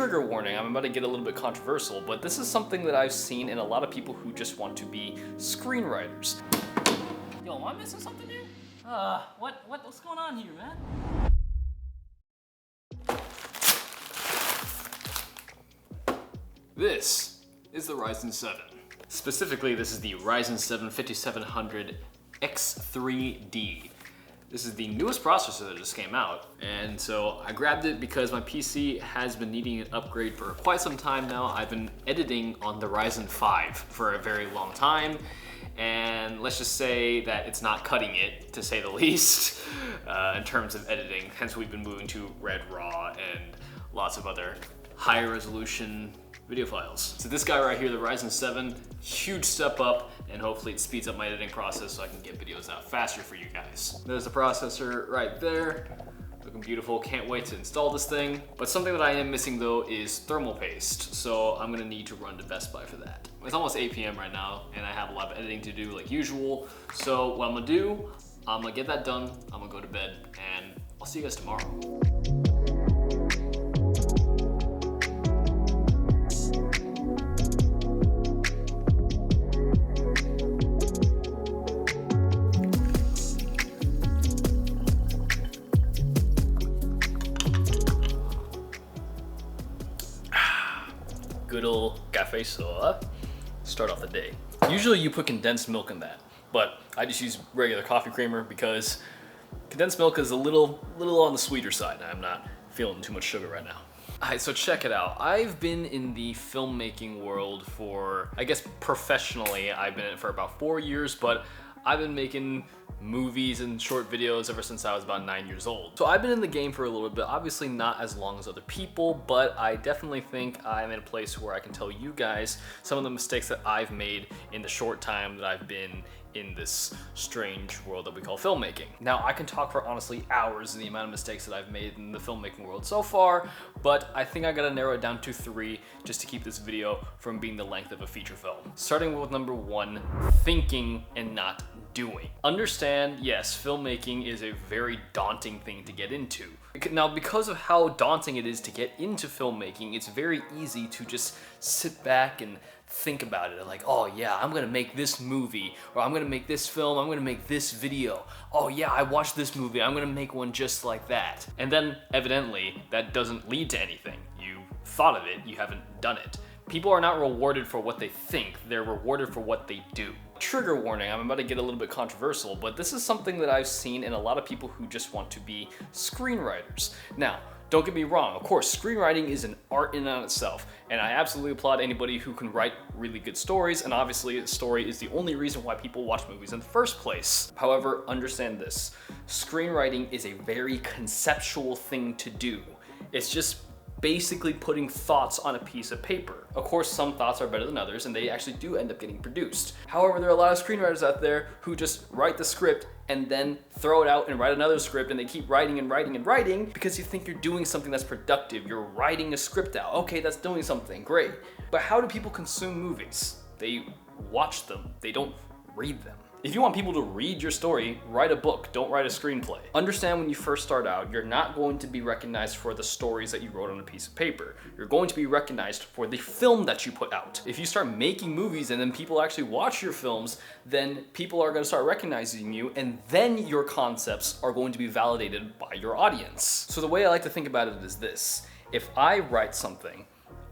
Trigger warning, I'm about to get a little bit controversial, but this is something that I've seen in a lot of people who just want to be screenwriters. Yo, am I missing something here? What's going on here, man? This is the Ryzen 7. Specifically, this is the Ryzen 7 5700 X3D. This is the newest processor that just came out, and so I grabbed it because my PC has been needing an upgrade for quite some time now. I've been editing on the Ryzen 5 for a very long time, and let's just say that it's not cutting it, to say the least, in terms of editing. Hence, we've been moving to Red Raw and lots of other higher resolution video files. So this guy right here, the Ryzen 7, huge step up, and hopefully it speeds up my editing process so I can get videos out faster for you guys. There's the processor right there, looking beautiful. Can't wait to install this thing. But something that I am missing though is thermal paste, so I'm gonna need to run to Best Buy for that. It's almost 8 p.m. right now, and I have a lot of editing to do like usual. So what I'm gonna do, I'm gonna get that done, I'm gonna go to bed, and I'll see you guys tomorrow. Good old cafe soda. Start off the day. Usually you put condensed milk in that, but I just use regular coffee creamer because condensed milk is a little on the sweeter side. I'm not feeling too much sugar right now. Alright, so check it out. I've been in the filmmaking world for, I guess professionally, I've been in it for about 4 years, but I've been making movies and short videos ever since I was about 9 years old. So I've been in the game for a little bit, obviously not as long as other people, but I definitely think I'm in a place where I can tell you guys some of the mistakes that I've made in the short time that I've been in this strange world that we call filmmaking. Now, I can talk for honestly hours the amount of mistakes that I've made in the filmmaking world so far, but I think I gotta narrow it down to 3 just to keep this video from being the length of a feature film. Starting with number 1, thinking and not doing. Understand, yes, filmmaking is a very daunting thing to get into. Now, because of how daunting it is to get into filmmaking, it's very easy to just sit back and think about it, like, oh yeah, I'm gonna make this movie, or I'm gonna make this film, I'm gonna make this video. Oh yeah, I watched this movie, I'm gonna make one just like that. And then, evidently, that doesn't lead to anything. You thought of it, you haven't done it. People are not rewarded for what they think, they're rewarded for what they do. Trigger warning, I'm about to get a little bit controversial, but this is something that I've seen in a lot of people who just want to be screenwriters. Now, don't get me wrong, of course, screenwriting is an art in and of itself, and I absolutely applaud anybody who can write really good stories, and obviously a story is the only reason why people watch movies in the first place. However, understand this, screenwriting is a very conceptual thing to do. It's just basically putting thoughts on a piece of paper. Of course, some thoughts are better than others, and they actually do end up getting produced. However, there are a lot of screenwriters out there who just write the script and then throw it out and write another script, and they keep writing and writing and writing because you think you're doing something that's productive. You're writing a script out. Okay, that's doing something, great. But how do people consume movies? They watch them, they don't read them. If you want people to read your story, write a book, don't write a screenplay. Understand when you first start out, you're not going to be recognized for the stories that you wrote on a piece of paper. You're going to be recognized for the film that you put out. If you start making movies and then people actually watch your films, then people are gonna start recognizing you, and then your concepts are going to be validated by your audience. So the way I like to think about it is this. If I write something,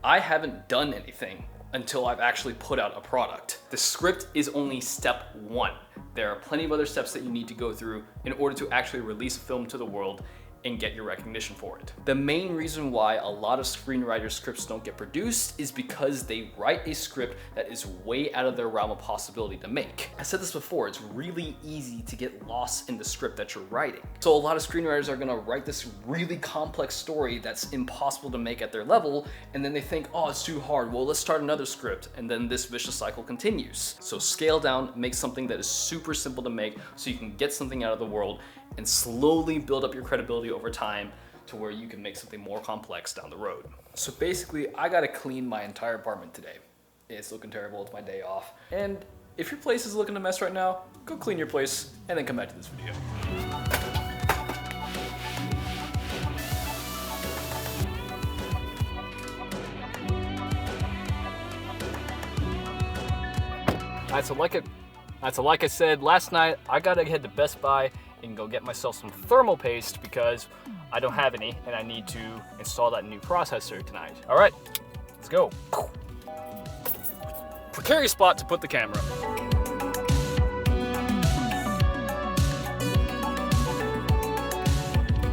I haven't done anything until I've actually put out a product. The script is only step 1. There are plenty of other steps that you need to go through in order to actually release a film to the world and get your recognition for it. The main reason why a lot of screenwriters' scripts don't get produced is because they write a script that is way out of their realm of possibility to make. I said this before, it's really easy to get lost in the script that you're writing. So a lot of screenwriters are gonna write this really complex story that's impossible to make at their level, and then they think, oh, it's too hard, well, let's start another script, and then this vicious cycle continues. So scale down, make something that is super simple to make so you can get something out of the world and slowly build up your credibility over time to where you can make something more complex down the road. So basically, I gotta clean my entire apartment today. It's looking terrible, it's my day off. And if your place is looking a mess right now, go clean your place and then come back to this video. Alright, so like I said last night, I gotta head to Best Buy and go get myself some thermal paste because I don't have any and I need to install that new processor tonight. Alright, let's go. Precarious spot to put the camera.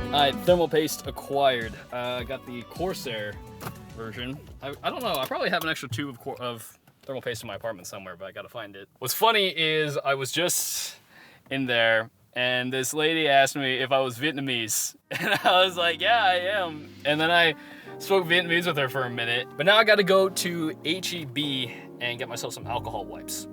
Alright, thermal paste acquired. I got the Corsair version. I don't know, I probably have an extra tube of thermal paste in my apartment somewhere, but I gotta find it. What's funny is I was just in there and this lady asked me if I was Vietnamese. And I was like, yeah, I am. And then I spoke Vietnamese with her for a minute. But now I gotta go to HEB and get myself some alcohol wipes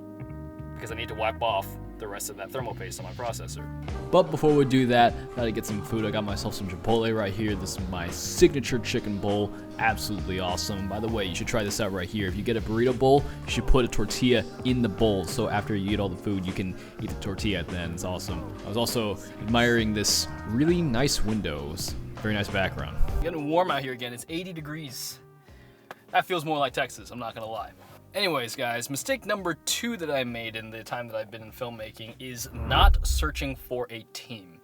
because I need to wipe off the rest of that thermal paste on my processor. But before we do that, gotta get some food. I got myself some Chipotle right here. This is my signature chicken bowl. Absolutely awesome. By the way, you should try this out right here. If you get a burrito bowl, you should put a tortilla in the bowl. So after you eat all the food, you can eat the tortilla at the end. It's awesome. I was also admiring this really nice windows. Very nice background. Getting warm out here again. It's 80 degrees. That feels more like Texas, I'm not gonna lie. Anyways, guys, mistake number 2 that I made in the time that I've been in filmmaking is not searching for a team.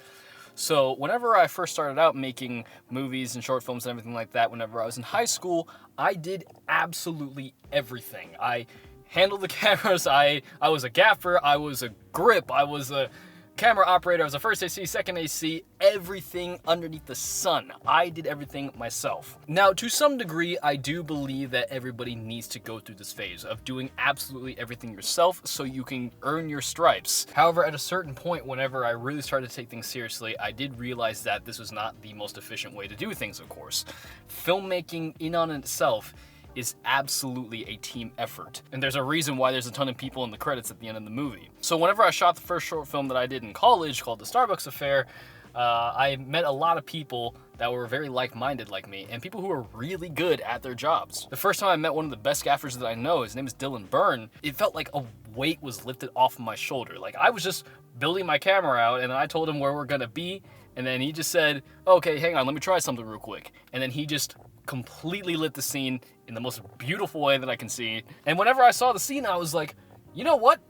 So whenever I first started out making movies and short films and everything like that, whenever I was in high school, I did absolutely everything. I handled the cameras, I was a gaffer, I was a grip, I was a camera operator, I was a first AC, second AC, everything underneath the sun. I did everything myself. Now, to some degree, I do believe that everybody needs to go through this phase of doing absolutely everything yourself so you can earn your stripes. However, at a certain point, whenever I really started to take things seriously, I did realize that this was not the most efficient way to do things, of course. Filmmaking in on itself is absolutely a team effort. And there's a reason why there's a ton of people in the credits at the end of the movie. So whenever I shot the first short film that I did in college called The Starbucks Affair, I met a lot of people that were very like-minded like me and people who were really good at their jobs. The first time I met one of the best gaffers that I know, his name is Dylan Byrne, it felt like a weight was lifted off my shoulder. Like I was just building my camera out and I told him where we're gonna be and then he just said, okay, hang on, let me try something real quick. And then he just completely lit the scene in the most beautiful way that I can see. And whenever I saw the scene, I was like, you know what?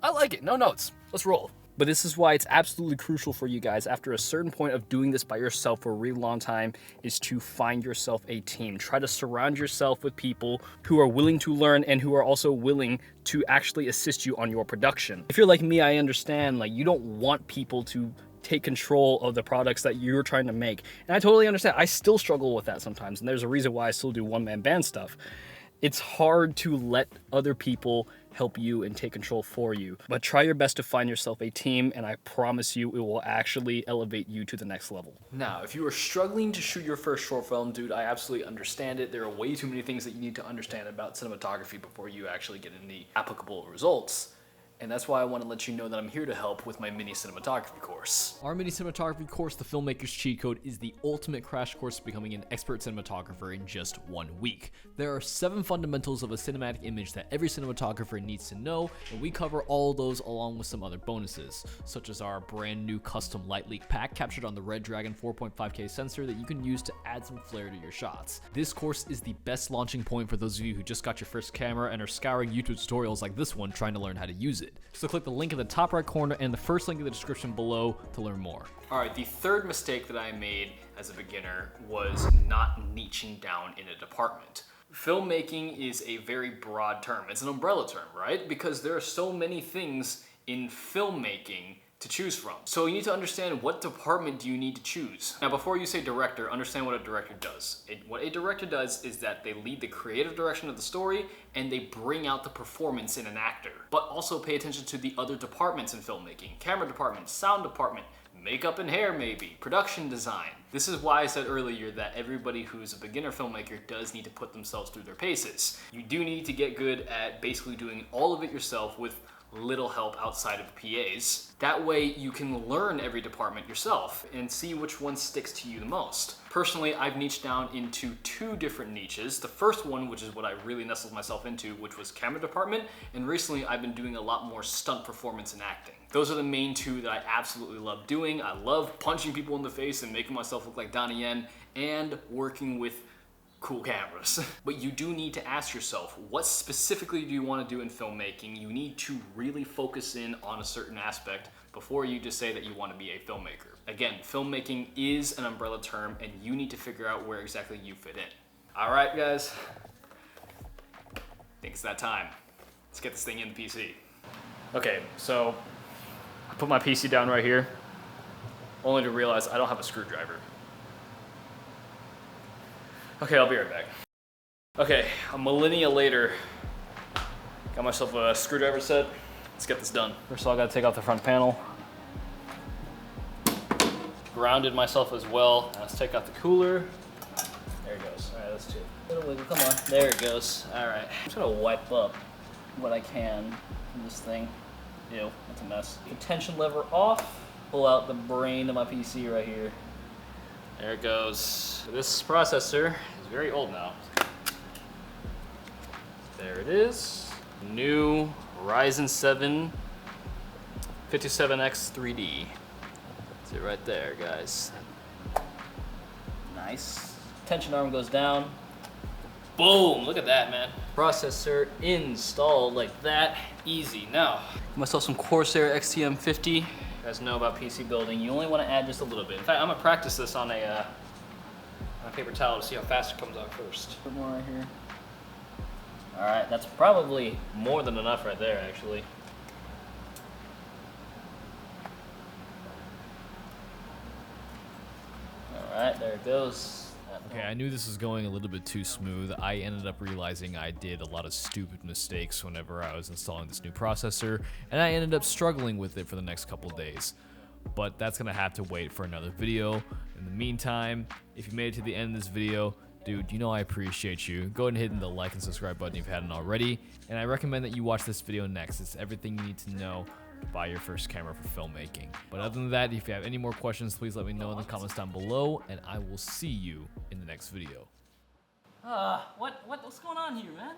I like it. No notes. Let's roll. But this is why it's absolutely crucial for you guys after a certain point of doing this by yourself for a really long time is to find yourself a team. Try to surround yourself with people who are willing to learn and who are also willing to actually assist you on your production. If you're like me, I understand, like you don't want people to take control of the products that you're trying to make. And I totally understand. I still struggle with that sometimes. And there's a reason why I still do one-man band stuff. It's hard to let other people help you and take control for you. But try your best to find yourself a team, and I promise you it will actually elevate you to the next level. Now, if you are struggling to shoot your first short film, dude, I absolutely understand it. There are way too many things that you need to understand about cinematography before you actually get any applicable results. And that's why I want to let you know that I'm here to help with my mini cinematography course. Our mini cinematography course, The Filmmaker's Cheat Code, is the ultimate crash course to becoming an expert cinematographer in just 1 week. There are 7 fundamentals of a cinematic image that every cinematographer needs to know, and we cover all of those along with some other bonuses, such as our brand new custom light leak pack captured on the Red Dragon 4.5K sensor that you can use to add some flair to your shots. This course is the best launching point for those of you who just got your first camera and are scouring YouTube tutorials like this one trying to learn how to use it. So click the link in the top right corner and the first link in the description below to learn more. All right, the third mistake that I made as a beginner was not niching down in a department. Filmmaking is a very broad term. It's an umbrella term, right? Because there are so many things in filmmaking to choose from. So you need to understand what department do you need to choose. Now, before you say director, understand what a director does. What a director does is that they lead the creative direction of the story and they bring out the performance in an actor. But also pay attention to the other departments in filmmaking. Camera department, sound department, makeup and hair maybe, production design. This is why I said earlier that everybody who's a beginner filmmaker does need to put themselves through their paces. You do need to get good at basically doing all of it yourself with little help outside of PAs. That way you can learn every department yourself and see which one sticks to you the most. Personally, I've niched down into 2 different niches. The first one, which is what I really nestled myself into, which was camera department, and recently I've been doing a lot more stunt performance and acting. Those are the main 2 that I absolutely love doing. I love punching people in the face and making myself look like Donnie Yen, and working with cool cameras. But you do need to ask yourself, what specifically do you want to do in filmmaking? You need to really focus in on a certain aspect before you just say that you want to be a filmmaker. Again, filmmaking is an umbrella term and you need to figure out where exactly you fit in. All right, guys, I think it's that time. Let's get this thing in the PC. Okay, so I put my PC down right here, only to realize I don't have a screwdriver. Okay, I'll be right back. Okay, a millennia later, got myself a screwdriver set. Let's get this done. First of all, I gotta take off the front panel. Grounded myself as well. Now let's take out the cooler. There it goes. All right, that's two. Little wiggle, come on. There it goes. All right. I'm just gonna wipe up what I can from this thing. Ew, that's a mess. The tension lever off. Pull out the brain of my PC right here. There it goes. This processor is very old now. There it is. New Ryzen 7 57X 3D. That's it right there, guys. Nice. Tension arm goes down. Boom, look at that, man. Processor installed like that, easy. Now, get myself some Corsair XTM50. You guys know about PC building. You only want to add just a little bit. In fact, I'm gonna practice this on a paper towel to see how fast it comes out first. Put more right here. All right, that's probably more than enough right there, actually. All right, there it goes. Okay, I knew this was going a little bit too smooth. I ended up realizing I did a lot of stupid mistakes whenever I was installing this new processor, and I ended up struggling with it for the next couple days. But that's gonna have to wait for another video. In the meantime, if you made it to the end of this video, dude, you know I appreciate you. Go ahead and hit the like and subscribe button if you hadn't already, and I recommend that you watch this video next. It's everything you need to know to buy your first camera for filmmaking. But other than that, if you have any more questions, please let me know in the comments down below, and I will see you in the next video. What's going on here, man?